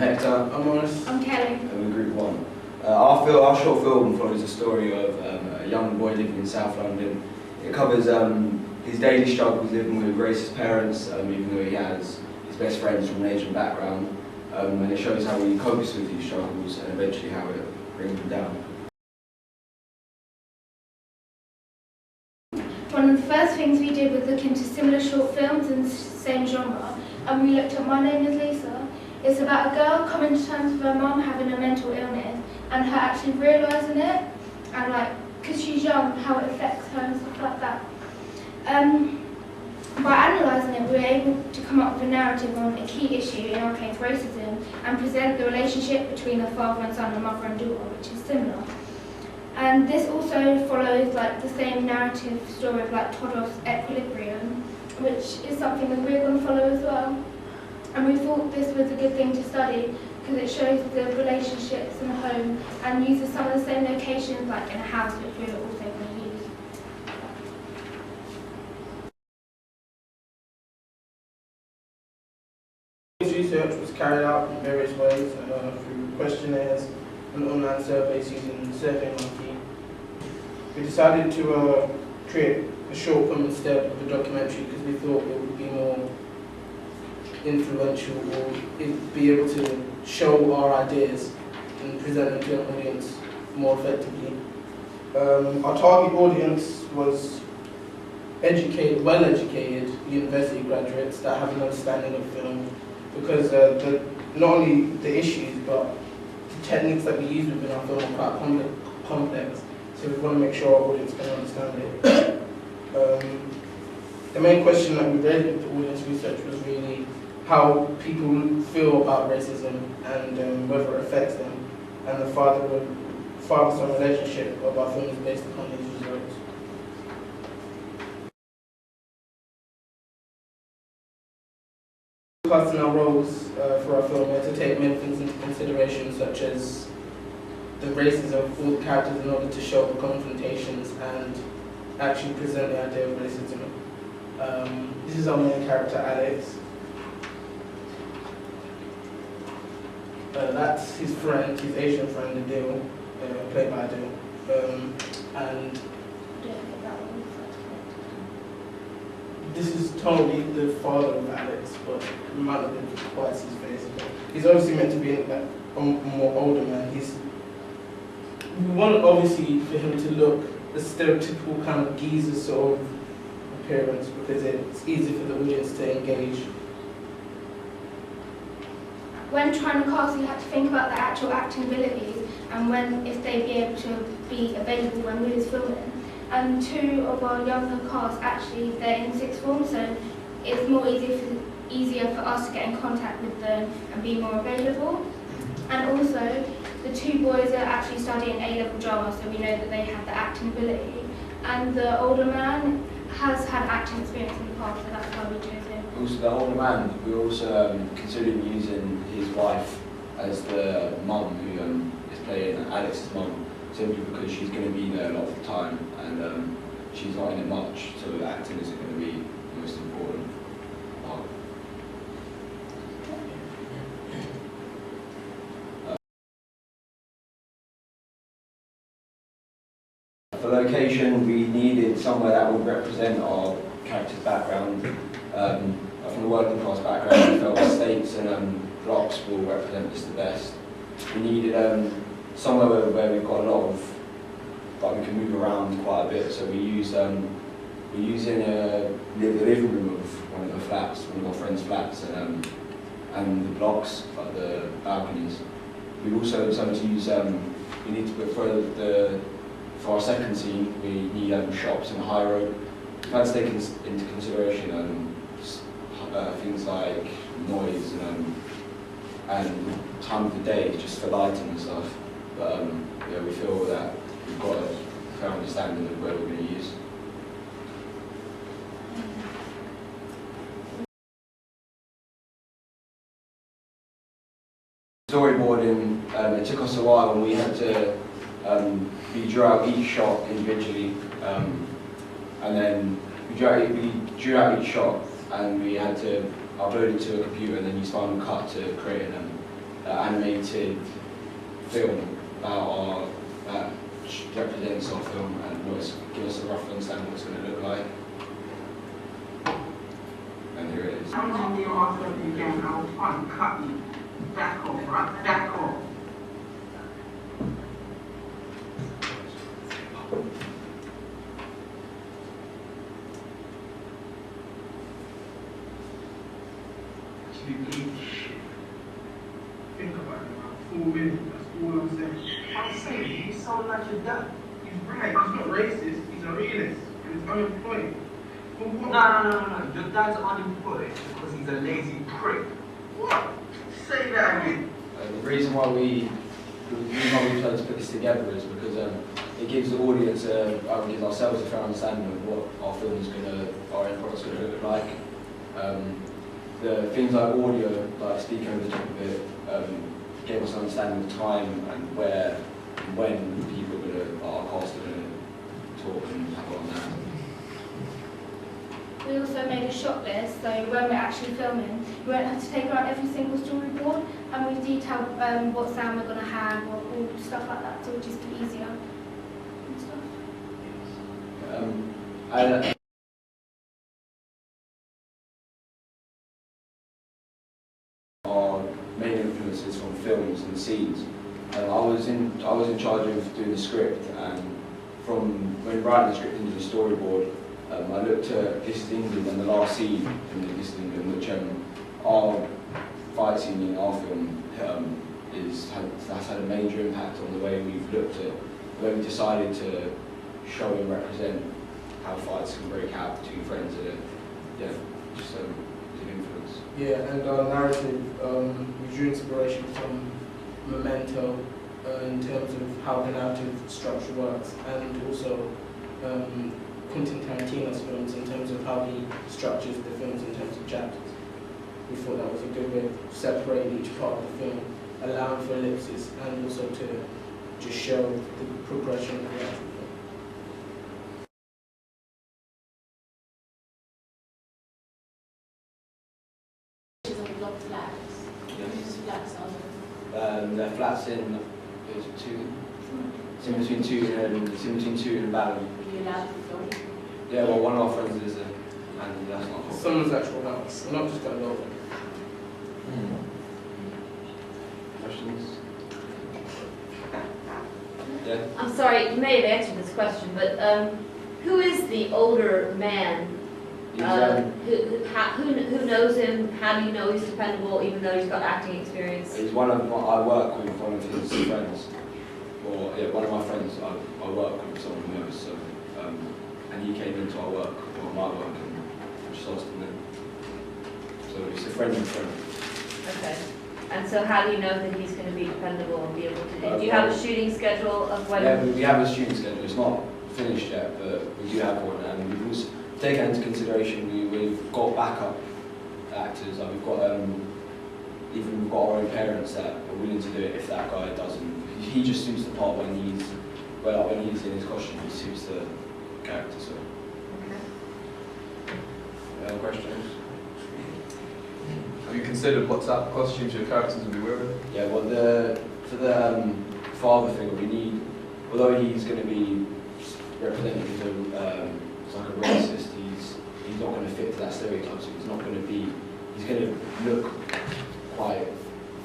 Hector. I'm Morris. I'm Kelly. And we're Group 1. Our short film follows the story of a young boy living in South London. It covers his daily struggles living with racist parents, even though he has his best friends from an Asian background. And it shows how he copes with these struggles and eventually how it brings him down. One of the first things we did was look into similar short films in the same genre, and we looked at My Name is Lisa. It's about a girl coming to terms with her mum having a mental illness and her actually realising it, and because she's young, how it affects her and stuff like that. By analysing it, we were able to come up with a narrative on a key issue, in our case racism, and present the relationship between a father and son and mother and daughter, which is similar. And this also follows the same narrative story of Todor's Equilibrium, which is something that we're going to follow as well. And we thought this was a good thing to study because it shows the relationships in a home and uses some of the same locations like in a house, which we're also going to use. This research was carried out in various ways through questionnaires and online surveys using SurveyMonkey. We decided to create a short film instead of a documentary because we thought it would be more influential, or it'd be able to show our ideas and present them to an audience more effectively. Our target audience was well-educated university graduates that have an understanding of film, because not only the issues but the techniques that we use within our film are quite complex, so we want to make sure our audience can understand it. The main question that we raised with the audience research was really how people feel about racism and whether it affects them, and the father-son relationship of our film is based upon these results. Casting our roles for our film, we had to take many things into consideration, such as the races of all the characters in order to show the confrontations and actually present the idea of racism. This is our main character, Alex. That's his friend, his Asian friend, Adil, played by Adil. And this is totally the father of Alex, but you might not be able to quite see his face. He's obviously meant to be a more older man. We want obviously for him to look a stereotypical kind of geezer sort of appearance, because it's easy for the audience to engage. When trying to cast, you have to think about the actual acting abilities and if they'd be able to be available when we was filming. And two of our younger cast, actually, they're in sixth form, so it's more easier for us to get in contact with them and be more available. And also, the two boys are actually studying A-level drama, so we know that they have the acting ability. And the older man has had acting experience in the past, so that's why we chose him. Also, the older man, we also considered using his wife as the mum who is playing Alex's mum, simply because she's going to be there a lot of the time and she's not in it much, so acting isn't going to be the most important part. For location, we needed somewhere that would represent our character's background. From the working class background, we felt estates and blocks will represent this the best. We needed somewhere where we've got a lot of, we can move around quite a bit. So we're using the living room of one of the flats, one of our friends' flats, and the blocks, like the balconies. We've also decided to use. We need to put for our second scene, we need shops in a high road. We've had to take into consideration things like noise and time of the day, just for lighting and stuff. But yeah, we feel that we've got a fair understanding of where we're going to use. Storyboarding, it took us a while, and we had to we drew out each shot individually, and then we drew out each shot, and we had to upload it to a computer and then use Final Cut to create animated film about our that represents our film and give us a rough understanding what it's going to look like. And here it is. I'm on the author again. I'll cut you. Back off, right? Back off. Think about it, man. 4 minutes, that's all I'm saying. I'm saying, you sound like your dad. He's right, he's not racist, he's a realist, and he's unemployed. For what? No. Your dad's unemployed because he's a lazy prick. What? Say that again. The reason why we decided to put this together is because it gives the audience, gives ourselves a fair understanding of what our film is our end product's going to look like. The things like audio, like speaking over the top of it, gave us an understanding of time and where and when people our cast are going to talk and have on that. We also made a shot list, so when we're actually filming, we won't have to take around every single storyboard, and we detail what sound we're going to have, or all stuff like that, so it'll just be easier and stuff. Our main influences from films and scenes. I was in charge of doing the script, and from when writing the script into the storyboard, I looked at This Is England and the last scene in This Is England, which our fight scene in our film has had a major impact on the way we've looked at, the way we decided to show and represent how fights can break out between friends, and just an influence. Yeah, and our narrative, we drew inspiration from Memento in terms of how the narrative structure works, and also Quentin Tarantino's films in terms of how he structures the films in terms of chapters. We thought that was a good way of separating each part of the film, allowing for ellipses, and also to just show the progression of the actual film. They're flats in it's in between Tooting and Ballon. Are you allowed to film? Yeah, well, one of our friends is and that's not cool. Someone's actual house. We're not just going to go over. Questions? Yeah. I'm sorry, you may have answered this question, but who is the older man? He's, Who knows him? How do you know he's dependable, even though he's got acting experience? he's I work with one of his friends, or yeah, one of my friends. I work with someone who knows. So, and he came into our work, or my work, and just asked him then. So it's a friend of a friend. Okay. And so how do you know that he's going to be dependable and be able to do you have a shooting schedule of when? Yeah, we have a shooting schedule. It's not finished yet, but we do have one, and we've also taken into consideration we've got backup actors. Like we've got even we've got our own parents that are willing to do it if that guy doesn't. He just suits the part when he's in his costume. He suits the character. So. Okay. Questions? Have you considered what type of costumes your characters will be wearing? Yeah, well, for the father figure, we need, although he's going to be represented as like a racist, he's not going to fit to that stereotype. So he's not going to be. He's going to look quite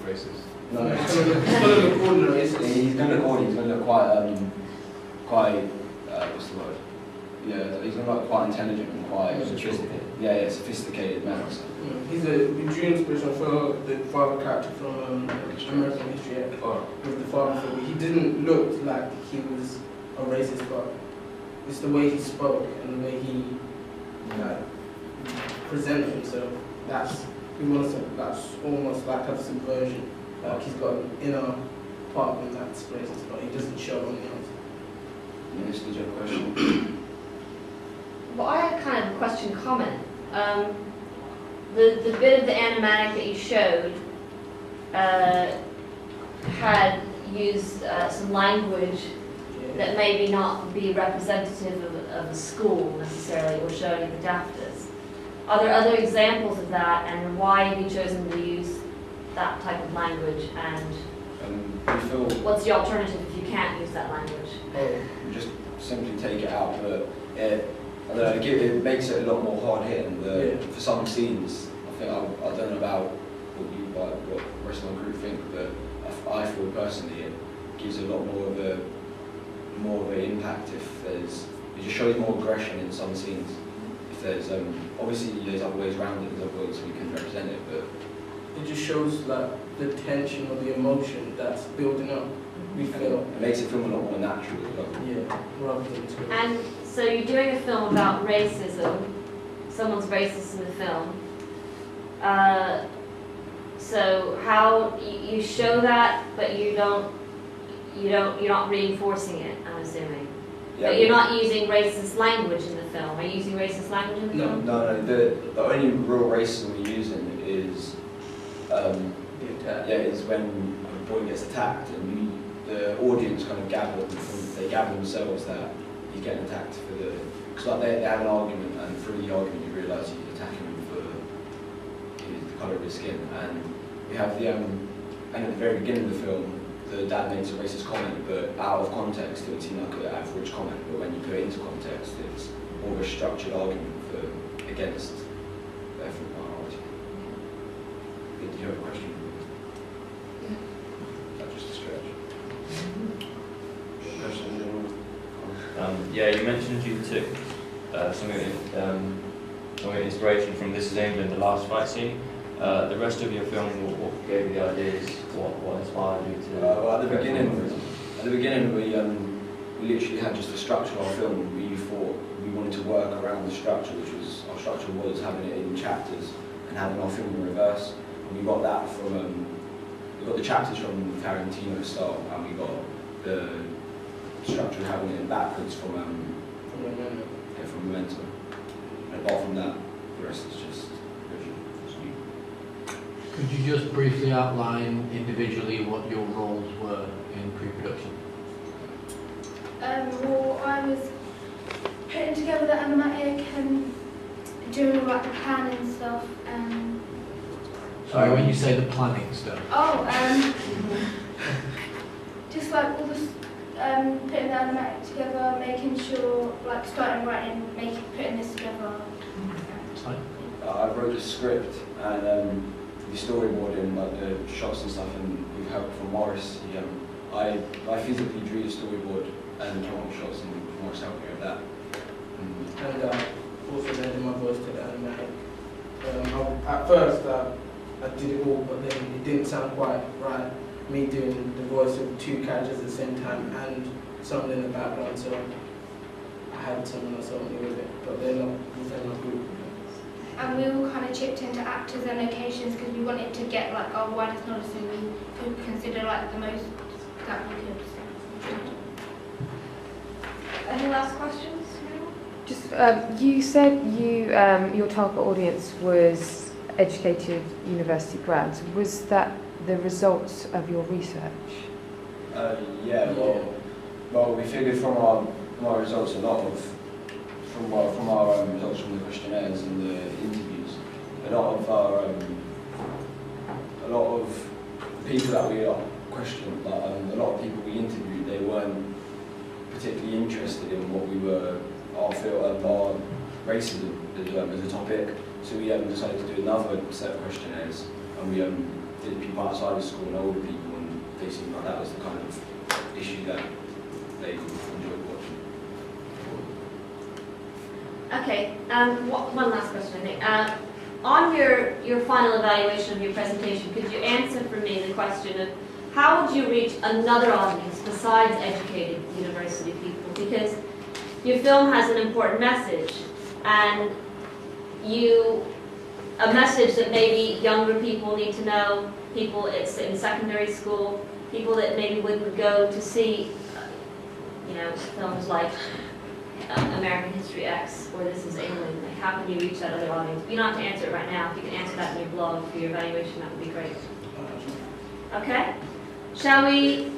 Racist. no. It's going to look ordinary. He's going to look ordinary. He's going to look quite what's the word? Yeah, he's going to look quite intelligent and quite sophisticated. Yeah, sophisticated man. So. We drew inspiration for the father character from American History X, with the father figure. He didn't look like he was a racist, but it's the way he spoke and the way he presented himself. That's almost like a subversion. Like he's got an inner part of him that's racist, but he doesn't show anything else. Minister, do you have a question? Well, I had kind of a question comment. The bit of the animatic that you showed had used some language that maybe not be representative of a school necessarily, or showing the dafters. Are there other examples of that, and why have you chosen to use that type of language, and We feel what's the alternative if you can't use that language? we just simply take it out, but I don't know, it makes it a lot more hard hitting. For some scenes, I think I don't know about what the rest of my group think, but I feel personally it gives a lot more of an impact if there's, it just shows more aggression in some scenes. If there's obviously there's other ways around it, there's other ways we can represent it, but It just shows like the tension or the emotion that's building up. We feel, it makes it feel a lot more natural as well. yeah, rather than to. And so you're doing a film about racism. Someone's racist in the film. So how you show that, but you're not reinforcing it, I'm assuming. But you're not using racist language in the film. Are you using racist language in the No. film? No, the only real racism we're using is The attack. is when a boy gets attacked and the audience kind of they gather themselves that he's getting attacked for because like they have an argument, and through the argument you realise he's attacking him for the colour of his skin, and we have and at the very beginning of the film the dad makes a racist comment, but out of context it would seem like an average comment, but when you put it into context it's more of a structured argument against the ethnic minority. Did you have a question? Is that just a stretch? Question? Yeah, you mentioned you took some inspiration from This Is England, the last fight scene. The rest of your film, what gave you the ideas? What inspired you to? Well, at the beginning, we literally had just a structure of our film. We thought we wanted to work around the structure, which was our structure was having it in chapters and having our film in reverse. And we got that from we got the chapters from Tarantino style, and we got the structure of having it in backwards from Memento. And apart from that, the rest is just visual. Could you just briefly outline individually what your roles were in pre-production? Well, I was putting together the animatic and doing all like the planning stuff. Sorry, when you say the planning stuff. Just like all this, putting the animatic together, making sure, like starting writing, putting this together. I wrote a script and the storyboarding, like the shots and stuff, and with help from Morris. I physically drew the storyboard and came up with shots, and Morris helped me with that. And also then my voice to the animatic. At first I did it all, but then it didn't sound quite right. Me doing the voice of two characters at the same time and someone in the background, so I had someone else help me with it, but they're not within my group. And we all kind of chipped into actors and locations because we wanted to get like our widest knowledge, so we could consider like the most that we could. Any last questions? Just you said your target audience was educated university grads. Was that the results of your research? Well, we figured from our results from our results from the questionnaires and the interviews, a lot of people that we questioned, a lot of people we interviewed, they weren't particularly interested in what we were, our racism as a topic. So we decided to do another set of questionnaires, and we did people outside of school and older people, and they seemed like that was the kind of issue that they enjoyed watching. Okay, one last question, I think. On your final evaluation of your presentation, could you answer for me the question of how would you reach another audience besides educated university people? Because your film has an important message, and a message that maybe younger people need to know, people it's in secondary school, people that maybe wouldn't go to see, films like American History X or This Is England. Like, how can you reach that other audience? You don't have to answer it right now. If you can answer that in your blog for your evaluation, that would be great. Okay? Shall we